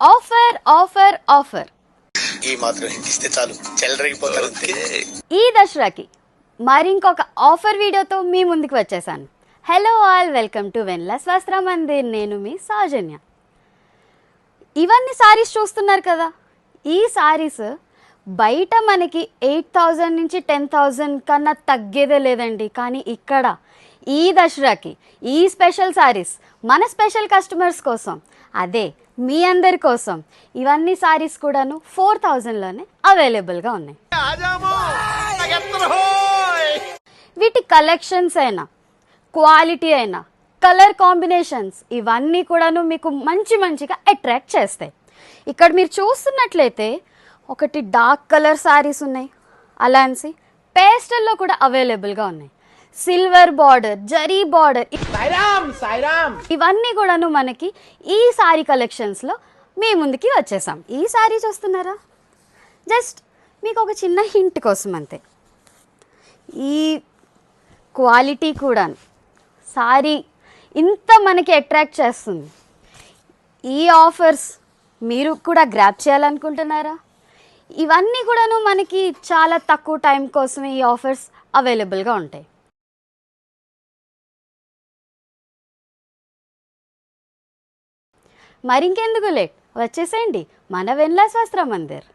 Offer offer offer ఈ మాత్రం హింటిస్తే చాలు చెల్లరగిపోతారు. ఈ దసరాకి మరింకొక ఆఫర్ వీడియోతో మీ ముందుకు వచ్చేసాను. హలో ఆల్, వెల్కమ్ టు వెన్లాస్ వస్త్ర మందిర్. నేను మీ సౌజన్య. ఇవన్నీ సారీస్ చూస్తున్నారు కదా, ఈ సారీస్ బయట మనకి 8,000 నుంచి 10,000 కన్నా తగ్గేదే లేదండి. కానీ ఇక్కడ ఈ దసరాకి ఈ స్పెషల్ సారీస్ మన స్పెషల్ కస్టమర్స్ కోసం, అదే మీ అందరి కోసం ఇవన్నీ సారీస్ కూడాను 4,000లోనే అవైలబుల్గా ఉన్నాయి. వీటి కలెక్షన్స్ అయినా, క్వాలిటీ అయినా, కలర్ కాంబినేషన్స్ ఇవన్నీ కూడాను మీకు మంచిగా అట్రాక్ట్ చేస్తాయి. ఇక్కడ మీరు చూస్తున్నట్లయితే ఒకటి డార్క్ కలర్ సారీస్ ఉన్నాయి, అలాన్సి పేస్టల్లో కూడా అవైలబుల్గా ఉన్నాయి. సిల్వర్ బార్డర్, జరీ బార్డర్, ఇవన్నీ కూడాను మనకి ఈ సారీ కలెక్షన్స్లో మీ ముందుకి వచ్చేసాం. ఈ సారీ చూస్తున్నారా, జస్ట్ మీకు ఒక చిన్న హింట్ కోసం అంతే. ఈ క్వాలిటీ కూడా సారీ ఇంత మనకి అట్రాక్ట్ చేస్తుంది. ఈ ఆఫర్స్ మీరు కూడా గ్రాప్ చేయాలనుకుంటున్నారా? ఇవన్నీ కూడాను మనకి చాలా తక్కువ టైం కోసమే ఈ ఆఫర్స్ అవైలబుల్గా ఉంటాయి. మరింకెందుకు లేట్, వచ్చేసేయండి మన వెన్లాస్ వస్త్ర మందిర్.